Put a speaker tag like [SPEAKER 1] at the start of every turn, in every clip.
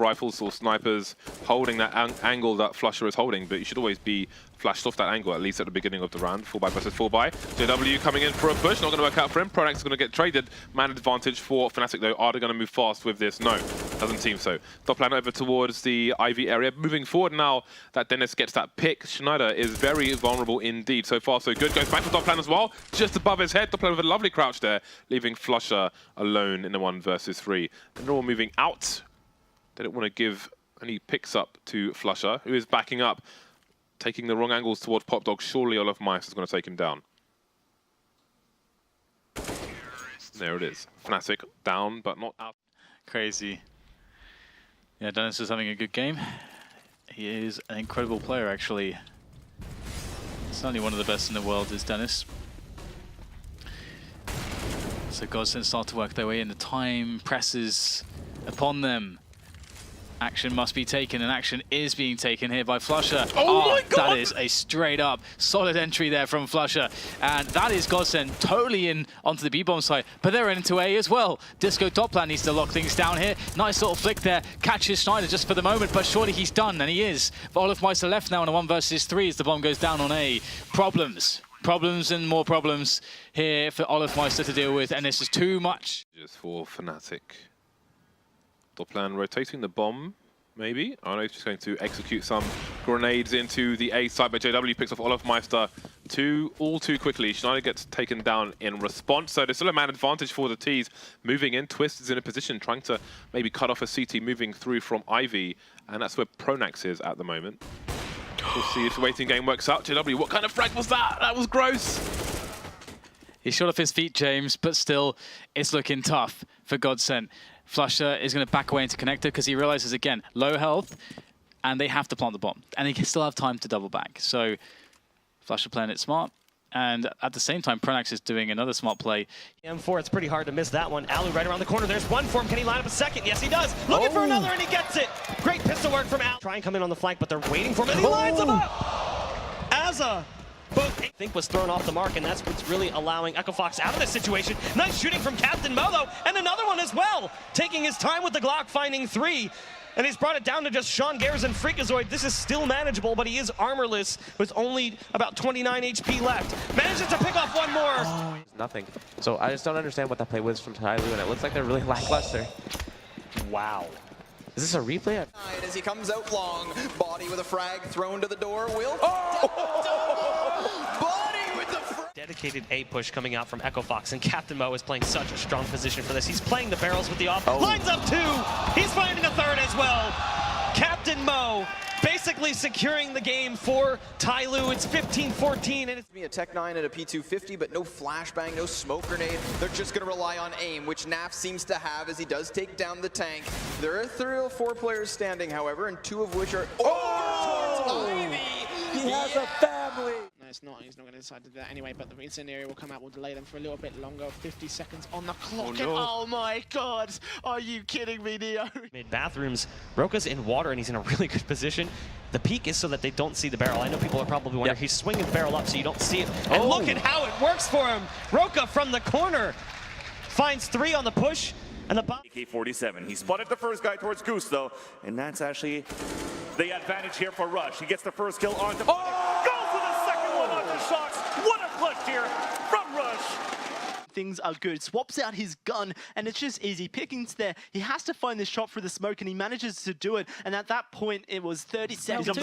[SPEAKER 1] rifles or snipers holding that angle that Flusher is holding, but you should always be flashed off that angle, at least at the beginning of the round. 4x versus 4x. JW coming in for a push, not going to work out for him. Pronax is going to get traded. Man advantage for Fnatic though. Are they going to move fast with this? No, doesn't seem so. Top lane over towards the Ivy area. Moving forward now that Dennis gets that pick. Schneider is very vulnerable indeed. So far so good. Goes back to top lane as well, just above his head. Top lane with a lovely crouch there, leaving Flusher alone in the 1 versus 3. And they're all moving out. They don't want to give any picks up to Flusher, who is backing up, taking the wrong angles towards Pop Dog. Surely Olaf Mice is going to take him down. There it is. Fnatic down, but not out.
[SPEAKER 2] Crazy. Yeah, Dennis is having a good game. He is an incredible player, actually. Certainly one of the best in the world is Dennis. So Godsend start to work their way in. The time presses upon them. Action must be taken, and action is being taken here by Flusher.
[SPEAKER 1] Oh my God!
[SPEAKER 2] That is a straight up solid entry there from Flusher. And that is Godsend totally in onto the B-bomb side, but they're into A as well. Disco top lane needs to lock things down here. Nice little flick there, catches Schneider just for the moment, but surely he's done, and he is. But Olaf Meister left now in a 1 versus 3 as the bomb goes down on A. Problems and more problems here for Olaf Meister to deal with, and this is too much.
[SPEAKER 1] Just for Fnatic. Top lane rotating the bomb, maybe. I know he's just going to execute some grenades into the A side, but JW picks off Olaf Meister all too quickly. Schneider gets taken down in response, so there's still a man advantage for the T's. Moving in, Twist is in a position, trying to maybe cut off a CT moving through from Ivy, and that's where Pronax is at the moment. We'll see if the waiting game works out. JW, what kind of frag was that? That was gross.
[SPEAKER 2] He's shot off his feet, James, but still, it's looking tough for Godsend. Flusher is going to back away into connector because he realizes, again, low health, and they have to plant the bomb. And they can still have time to double back. So Flusher playing it smart. And at the same time, Pronax is doing another smart play.
[SPEAKER 3] M4, it's pretty hard to miss that one. Alu right around the corner. There's one for him. Can he line up a second? Yes, he does. Looking for another, and he gets it. Great pistol work from Alu. Try and come in on the flank, but they're waiting for him, and he lines him up. Azza. Both I think was thrown off the mark, and that's what's really allowing Echo Fox out of this situation. Nice shooting from Captain Mo, though, and another one as well. Taking his time with the Glock, finding 3. And he's brought it down to just Sean Gares and Freakazoid. This is still manageable, but he is armorless with only about 29 HP left. Manages to pick off one more.
[SPEAKER 4] Oh, nothing. So I just don't understand what that play was from Tyloo, and it looks like they're really lackluster.
[SPEAKER 3] Wow.
[SPEAKER 4] Is this a replay?
[SPEAKER 5] As he comes out long, body with a frag thrown to the door. Will body with the
[SPEAKER 3] dedicated A push coming out from Echo Fox, and Captain Mo is playing such a strong position for this. He's playing the barrels with the off. Lines up 2. He's finding a 3rd as well. Captain Mo basically securing the game for Tyloo. It's 15-14, and it's
[SPEAKER 5] a Tech 9 and a P250, but no flashbang, no smoke grenade. They're just going to rely on aim, which Naf seems to have as he does take down the tank. There are 3 or 4 players standing, however, and 2 of which are towards Ivy.
[SPEAKER 4] He has a family.
[SPEAKER 6] No, it's not. He's not going to decide to do that anyway, but the incendiary will come out. We'll delay them for a little bit longer. 50 seconds on the clock.
[SPEAKER 2] Oh, no.
[SPEAKER 6] Oh my God. Are you kidding me, Neo?
[SPEAKER 3] Mid bathrooms. Roka's in water, and he's in a really good position. The peak is so that they don't see the barrel. I know people are probably wondering, he's swinging the barrel up so you don't see it. And look at how it works for him. Roka from the corner finds 3 on the push. And the
[SPEAKER 7] AK-47. He spotted the first guy towards Goose, though, and that's actually the advantage here for Rush. He gets the first kill on the... Goes with the second one on the shots. What a clutch here from Rush.
[SPEAKER 8] Things are good. Swaps out his gun, and it's just easy pickings there. He has to find the shot through the smoke, and he manages to do it. And at that point, it was 30 seconds.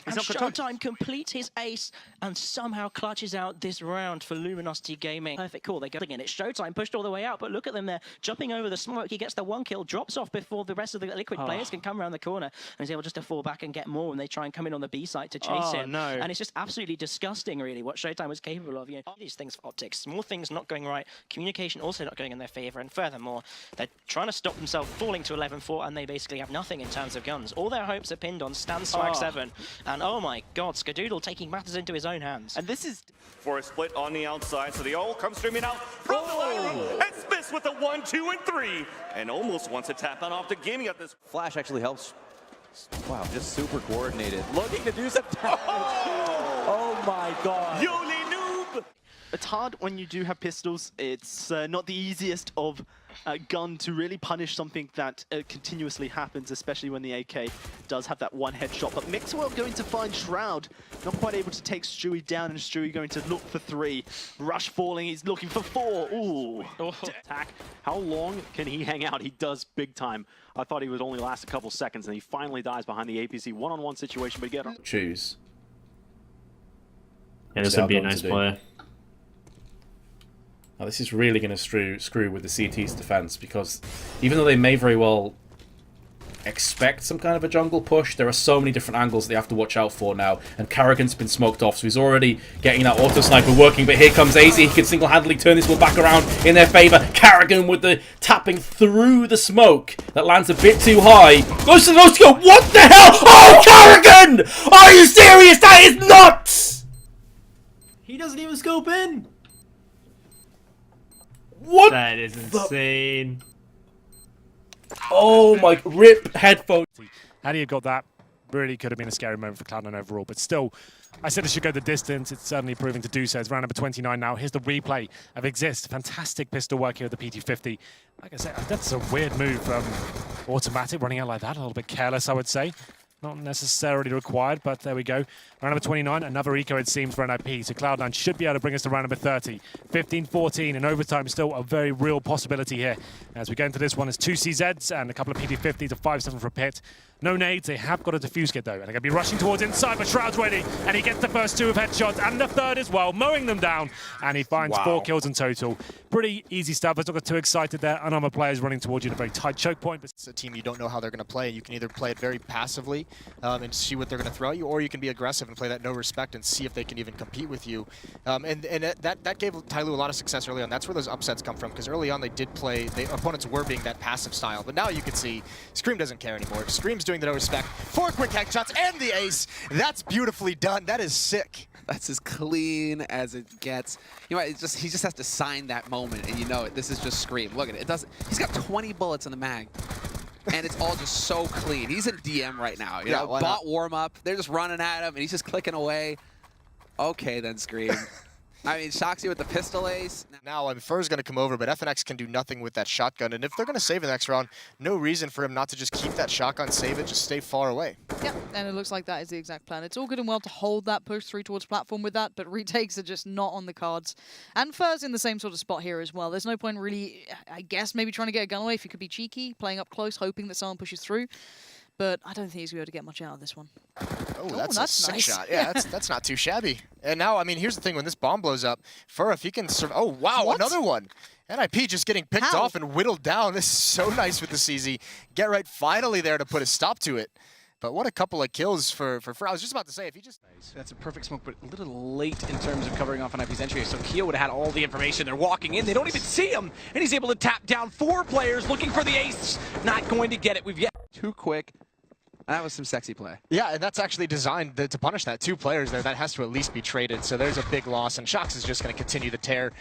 [SPEAKER 9] And Showtime completes his ace and somehow clutches out this round for Luminosity Gaming. Perfect call, they're going in. It's Showtime, pushed all the way out, but look at them there, jumping over the smoke. He gets the 1 kill, drops off before the rest of the Liquid players can come around the corner, and he's able just to fall back and get more when they try and come in on the B site to chase him.
[SPEAKER 8] No.
[SPEAKER 9] And it's just absolutely disgusting, really, what Showtime was capable of. You know, these things for Optics, small things not going right, communication also not going in their favor, and furthermore, they're trying to stop themselves falling to 11-4, and they basically have nothing in terms of guns. All their hopes are pinned on Stan Swag 7, and oh my God, Skadoodle taking matters into his own hands.
[SPEAKER 8] And this is...
[SPEAKER 7] For a split on the outside, so the ult comes streaming out from the ladder, and Smith with a 1, 2, and 3, and almost wants to tap on off the gaming at this.
[SPEAKER 4] Flash actually helps. Wow, just super coordinated. Looking to do some damage. Oh my God.
[SPEAKER 7] Yoli noob!
[SPEAKER 8] It's hard when you do have pistols. It's not the easiest of gun to really punish something that continuously happens, especially when the AK does have that one headshot. But Mixwell going to find Shroud, not quite able to take Stewie down, and Stewie going to look for 3. Rush falling, he's looking for 4. Ooh.
[SPEAKER 10] Attack. How long can he hang out? He does big time. I thought he would only last a couple seconds, and he finally dies behind the APC one-on-one situation, but again...
[SPEAKER 11] Choose.
[SPEAKER 12] Yeah, this would be a nice player.
[SPEAKER 11] Now, this is really going to screw with the CT's defense, because even though they may very well expect some kind of a jungle push, there are so many different angles they have to watch out for now, and Karrigan's been smoked off, so he's already getting that auto sniper working, but here comes AZ. He can single-handedly turn this one back around in their favor. Karrigan with the tapping through the smoke that lands a bit too high. Goes to the nose to go. What the hell? Oh, Karrigan! Are you serious? That is nuts!
[SPEAKER 12] He doesn't even scope in.
[SPEAKER 11] What?
[SPEAKER 12] That is insane.
[SPEAKER 11] Oh my, rip headphone.
[SPEAKER 13] Had he got that, really could have been a scary moment for Cloud9 overall. But still, I said it should go the distance. It's certainly proving to do so. It's round number 29 now. Here's the replay of Exist. Fantastic pistol work here with the PT50. Like I said, that's a weird move from Automatic, running out like that. A little bit careless, I would say. Not necessarily required, but there we go. Round number 29, another eco it seems for NIP. So Cloud9 should be able to bring us to round number 30. 15-14 in overtime, still a very real possibility here. As we go into this one, it's 2 CZs and a couple of PT50s, a 5-7 for Pit. No nades, they have got a defuse kit though, and they're going to be rushing towards inside, but Shroud's ready, and he gets the first 2 of headshots, and the third as well, mowing them down, and he finds 4 kills in total. Pretty easy stuff. Let's not get too excited there. Unarmored players running towards you at a very tight choke point. But
[SPEAKER 14] it's a team you don't know how they're going to play. You can either play it very passively and see what they're going to throw at you, or you can be aggressive and play that no respect and see if they can even compete with you. And that gave Tyloo a lot of success early on. That's where those upsets come from, because early on they did play, the opponents were being that passive style. But now you can see Scream doesn't care anymore. Scream's doing the no respect. 4 quick headshots and the ace. That's beautifully done. That is sick.
[SPEAKER 15] That's as clean as it gets. You know, he just has to sign that moment, and you know it. This is just Scream. Look at it. It doesn't. He's got 20 bullets in the mag, and it's all just so clean. He's in DM right now. You know, bot warm up. They're just running at him, and he's just clicking away. Okay, then Scream. I mean, Shoxy with the pistol ace.
[SPEAKER 14] Now, Fur's going to come over, but FNX can do nothing with that shotgun. And if they're going to save the next round, no reason for him not to just keep that shotgun, save it, just stay far away.
[SPEAKER 16] Yep, and it looks like that is the exact plan. It's all good and well to hold that push through towards platform with that, but retakes are just not on the cards. And Fur's in the same sort of spot here as well. There's no point really, I guess, maybe trying to get a gun away if you could be cheeky, playing up close, hoping that someone pushes through. But I don't think he's going to be able to get much out of this one.
[SPEAKER 14] Oh, that's a sick nice shot. Yeah, that's not too shabby. And now, I mean, here's the thing. When this bomb blows up, Fur, if he can survive... Oh, wow, another one. NIP just getting picked off and whittled down. This is so nice with the CZ. Get right finally there to put a stop to it. But what a couple of kills for Fur. I was just about to say, if he just...
[SPEAKER 17] That's a perfect smoke, but a little late in terms of covering off NIP's entry. So Keo would have had all the information. They're walking in. They don't even see him. And he's able to tap down 4 players looking for the ace. Not going to get it. We've yet...
[SPEAKER 15] Too quick. That was some sexy play.
[SPEAKER 14] Yeah, and that's actually designed to punish that. 2 players there, that has to at least be traded. So there's a big loss, and Shox is just going to continue the tear.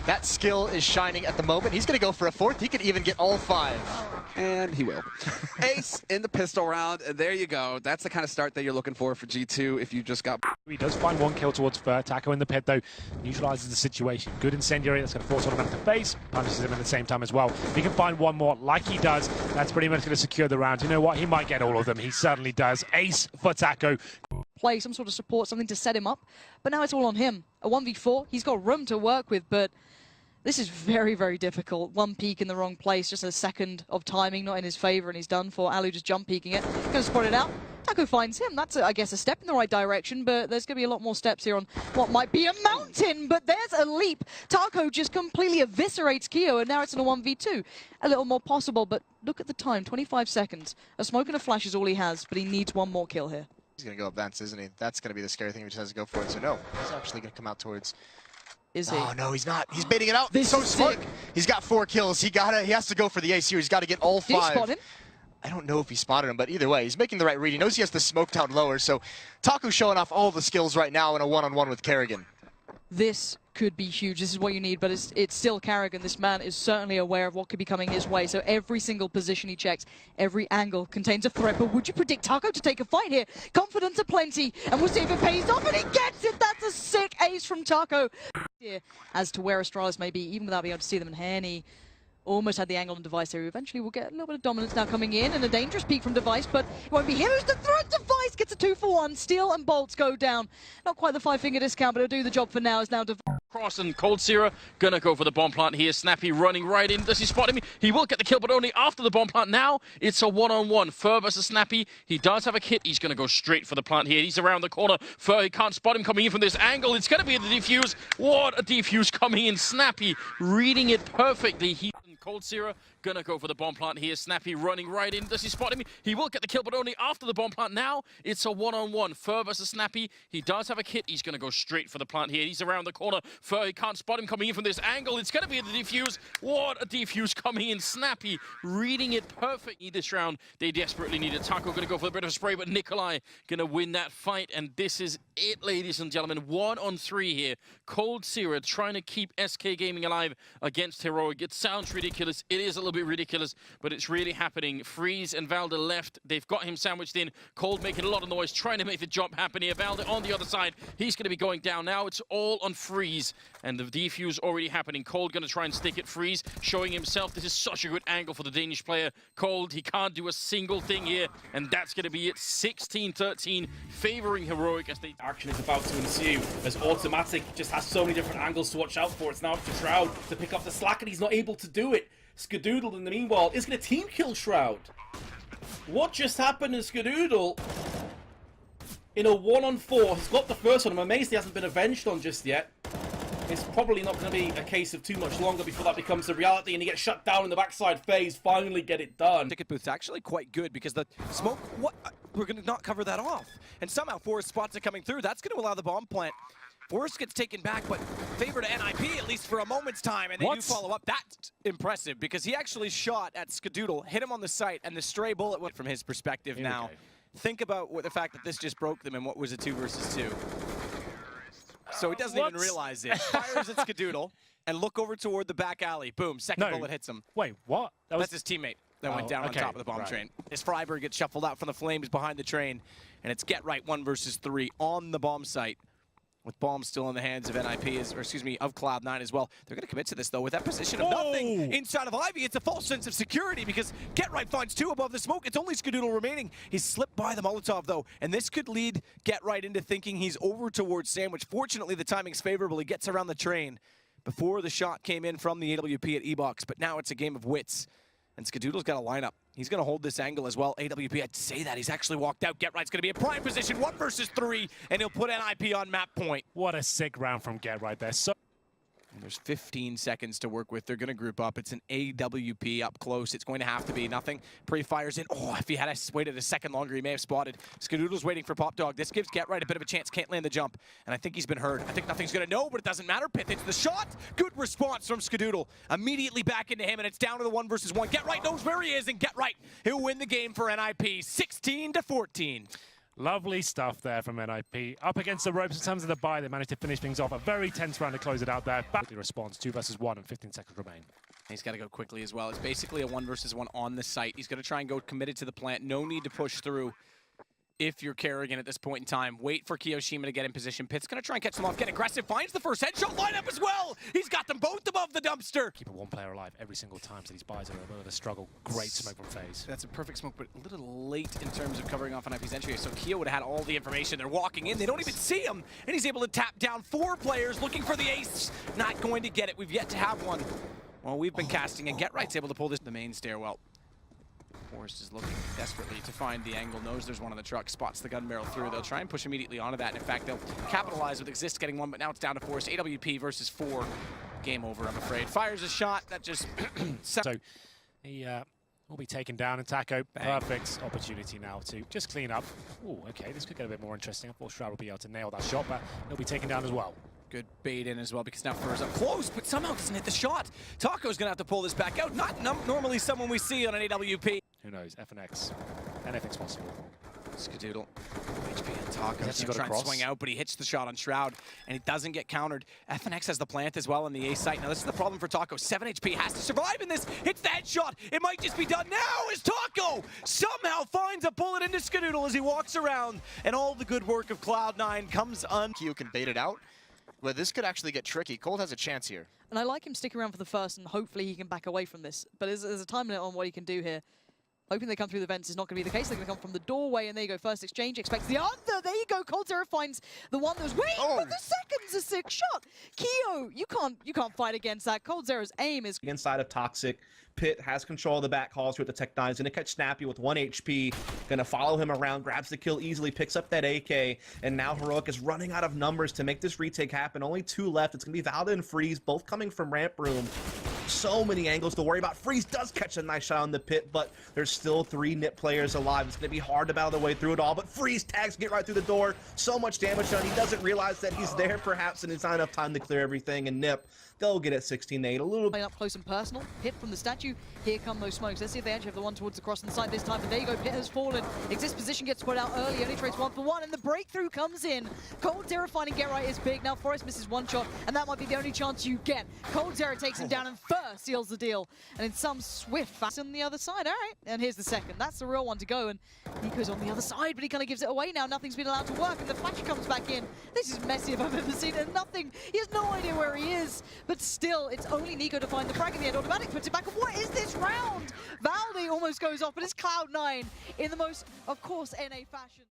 [SPEAKER 14] That skill is shining at the moment. He's going to go for a 4th. He could even get all 5.
[SPEAKER 15] And he will. Ace in the pistol round. There you go. That's the kind of start that you're looking for G2 if you just got...
[SPEAKER 13] He does find 1 kill towards Fur. Taco in the pit, though, neutralizes the situation. Good incendiary. That's going to force Automatic to face. Punishes him at the same time as well. If he can find 1 more, like he does, that's pretty much going to secure the round. You know what? He might get all of them. He certainly does. Ace for Taco.
[SPEAKER 16] Play some sort of support, something to set him up. But now it's all on him. A 1v4, he's got room to work with, but this is very, very difficult. 1 peek in the wrong place, just a second of timing not in his favor, and he's done for. Alu just jump peeking it. Gonna spot it out. Taco finds him. That's, I guess, a step in the right direction, but there's going to be a lot more steps here on what might be a mountain, but there's a leap. Taco just completely eviscerates Keo, and now it's in a 1v2. A little more possible, but look at the time, 25 seconds. A smoke and a flash is all he has, but he needs 1 more kill here.
[SPEAKER 14] He's going to go up Vance, isn't he? That's going to be the scary thing if he just has to go for it. So no, he's actually going to come out towards...
[SPEAKER 16] Is he?
[SPEAKER 14] Oh, no, he's not. He's baiting it out. This so smart. He's got 4 kills. He has to go for the ace here. He's got to get all 5.
[SPEAKER 16] Did he spot him?
[SPEAKER 14] I don't know if he spotted him, but either way, he's making the right read. He knows he has the smoke down lower, so Taco's showing off all the skills right now in a one-on-one with Karrigan.
[SPEAKER 16] This could be huge. This is what you need, but it's still Karrigan. This man is certainly aware of what could be coming his way, so every single position he checks, every angle contains a threat. But would you predict Taco to take a fight here? Confidence aplenty, and we'll see if it pays off, and he gets it! That's a sick ace from Taco. As to where Astralis may be, even without being able to see them in Henny. Almost had the angle on Device here. Eventually we'll get a little bit of dominance now coming in, and a dangerous peek from Device, but it won't be him who's the threat. Device gets a 2-for-1. Steel and Bolts go down. Not quite the 5-finger discount, but it'll do the job for now. Is now Device.
[SPEAKER 17] Cross and Cold Sierra gonna go for the bomb plant here. Snappy running right in. Does he spot him? He will get the kill, but only after the bomb plant. Now it's a one-on-one. Fur versus Snappy. He does have a kit. He's gonna go straight for the plant here. He's around the corner. Fur, he can't spot him coming in from this angle. It's gonna be the defuse. What a defuse coming in. Snappy reading it perfectly. Cold Sierra gonna go for the bomb plant here. Snappy running right in. Does he spot him? He will get the kill, but only after the bomb plant. Now it's a one-on-one. Fur versus Snappy. He does have a kit. He's gonna go straight for the plant here. He's around the corner. Fur, he can't spot him coming in from this angle. It's gonna be the defuse. What a defuse coming in. Snappy reading it perfectly this round. They desperately need it. Taco gonna go for a bit of a spray, but Nikolai gonna win that fight. And this is it, ladies and gentlemen. 1-on-3 here. Cold Sierra trying to keep SK Gaming alive against Heroic. It sounds ridiculous. It is a little bit ridiculous, but it's really happening. Freeze and Valda left. They've got him sandwiched in. Cold making a lot of noise, trying to make the jump happen here. Valda on the other side. He's going to be going down now. It's all on Freeze, and the defuse already happening. Cold going to try and stick it. Freeze showing himself. This is such a good angle for the Danish player. Cold, he can't do a single thing here, and that's going to be it. 16-13, favoring Heroic as they...
[SPEAKER 11] Action is about to ensue as Automatic just has so many different angles to watch out for. It's now up to Shroud to pick up the slack, and he's not able to do it. Skadoodle, in the meanwhile, is going to team kill Shroud. What just happened in Skadoodle? In a 1-on-4, he's got the first one. I'm amazed he hasn't been avenged on just yet. It's probably not going to be a case of too much longer before that becomes a reality and he gets shut down in the backside phase. Finally get it done.
[SPEAKER 18] Ticket booth's actually quite good because the smoke, we're going to not cover that off. And somehow Forest spots it coming through. That's going to allow the bomb plant. Forest gets taken back, but favor to NIP at least for a moment's time, and they do follow up. That's impressive because he actually shot at Skadoodle, hit him on the site, and the stray bullet went from his perspective now. Think about the fact that this just broke them in what was a 2 versus 2. So he doesn't even realize it. Fires at Skadoodle and look over toward the back alley. Boom, second bullet hits him.
[SPEAKER 13] Wait, what?
[SPEAKER 18] That's his teammate that went down on top of the bomb train. As Freiberg gets shuffled out from the flames behind the train, and it's Get Right 1 versus 3 on the bomb site. With bombs still in the hands of NIP, of Cloud9 as well. They're going to commit to this, though, with that position of nothing inside of Ivy. It's a false sense of security because Get Right finds 2 above the smoke. It's only Skadoodle remaining. He's slipped by the Molotov, though, and this could lead Get Right into thinking he's over towards Sandwich. Fortunately, the timing's favorable. He gets around the train before the shot came in from the AWP at E-Box, but now it's a game of wits. And Skadoodle's got a lineup. He's going to hold this angle as well. AWP, I'd say that. He's actually walked out. Get Right's going to be in prime position, 1 versus 3, and he'll put NIP on map point.
[SPEAKER 13] What a sick round from Get Right there. So
[SPEAKER 18] and there's 15 seconds to work with. They're going to group up. It's an AWP up close. It's going to have to be nothing. Pre-fires in. Oh, if he had waited a second longer, he may have spotted. Skadoodle's waiting for Pop Dog. This gives Get Right a bit of a chance. Can't land the jump. And I think he's been heard. I think nothing's going to know, but it doesn't matter. Pith hits the shot. Good response from Skadoodle. Immediately back into him, and it's down to the 1 versus 1. Get Right knows where he is, and Get Right, he'll win the game for NIP, 16-14.
[SPEAKER 13] Lovely stuff there from NIP. Up against the ropes in terms of the buy, they managed to finish things off. A very tense round to close it out there. Back response, 2 versus 1 and 15 seconds remain.
[SPEAKER 18] He's got to go quickly as well. It's basically a 1 versus 1 on the site. He's going to try and go committed to the plant. No need to push through if you're Kerrigan at this point in time. Wait for Kiyoshima to get in position. Pitt's going to try and catch them off, get aggressive, finds the first headshot lineup as well. He's got them both above the dumpster.
[SPEAKER 13] Keep a 1 player alive every single time, so these buys are a bit of a struggle. Great smoke from FaZe.
[SPEAKER 18] That's a perfect smoke, but a little late in terms of covering off NIP's entry. So Keo would have had all the information. They're walking in. They don't even see him. And he's able to tap down 4 players looking for the ace. Not going to get it. We've yet to have one. Well, we've been casting, and Get Right's able to pull this the main stairwell. Forrest is looking desperately to find the angle, knows there's one on the truck, spots the gun barrel through. They'll try and push immediately onto that. And in fact, they'll capitalize with Exist getting 1, but now it's down to Forrest. AWP versus 4. Game over, I'm afraid. Fires a shot that just...
[SPEAKER 13] So he will be taken down, and Taco, perfect opportunity now to just clean up. Oh, okay, this could get a bit more interesting. I thought Shroud will be able to nail that shot, but he'll be taken down as well.
[SPEAKER 18] Good bait in as well because now Fur's up close, but somehow doesn't hit the shot. Taco's going to have to pull this back out. Not normally someone we see on an AWP.
[SPEAKER 13] Who knows? FNX. Anything's possible.
[SPEAKER 18] Skadoodle. HP on Taco. He's trying to swing out, but he hits the shot on Shroud, and he doesn't get countered. FNX has the plant as well in the A site. Now, this is the problem for Taco. 7 HP has to survive in this. Hits the headshot. It might just be done now as Taco somehow finds a bullet into Skadoodle as he walks around, and all the good work of Cloud9 comes on.
[SPEAKER 14] Keo can bait it out. Well, this could actually get tricky. Cold has a chance here.
[SPEAKER 16] And I like him sticking around for the first, and hopefully he can back away from this. But there's a time limit on what he can do here. Hoping they come through the vents is not going to be the case. They're going to come from the doorway, and there you go. First exchange, expects the under. There you go. coldzera finds the one that was waiting for the second's a sick shot. Keo, you can't fight against that. coldzera's aim is
[SPEAKER 19] inside of Toxic. Pit has control of the back calls with the Tech 9. He's going to catch Snappy with 1 HP. Going to follow him around, grabs the kill easily, picks up that AK, and now Heroic is running out of numbers to make this retake happen. Only 2 left. It's going to be Valda and Freeze, both coming from ramp room. So many angles to worry about. Freeze does catch a nice shot on the Pit, but there's still 3 NIP players alive. It's going to be hard to battle the way through it all, but Freeze tags get right through the door. So much damage done. He doesn't realize that he's there perhaps, and it's not enough time to clear everything, and NIP, they'll get it 16-8. A little
[SPEAKER 16] bit up close and personal. Pit from the statue. Here come those smokes. Let's see if they actually have the one towards the cross inside this time. But there you go. Pit has fallen. Exist position gets put out early. Only trades 1 for 1, and the breakthrough comes in. coldzera finding Get Right is big. Now Forest misses 1 shot, and that might be the only chance you get. coldzera takes him down and first seals the deal. And in some swift fashion on the other side. All right. And here's the second. That's the real one to go. And Nico's on the other side, but he kind of gives it away now. Nothing's been allowed to work, and the flasher comes back in. This is messy if I've ever seen it. Nothing. He has no idea where he is. But still, it's only Nico to find the frag in the end. Automatic puts it back. And what is this round? Valde almost goes off, but it's Cloud9 in the most, of course, NA fashion.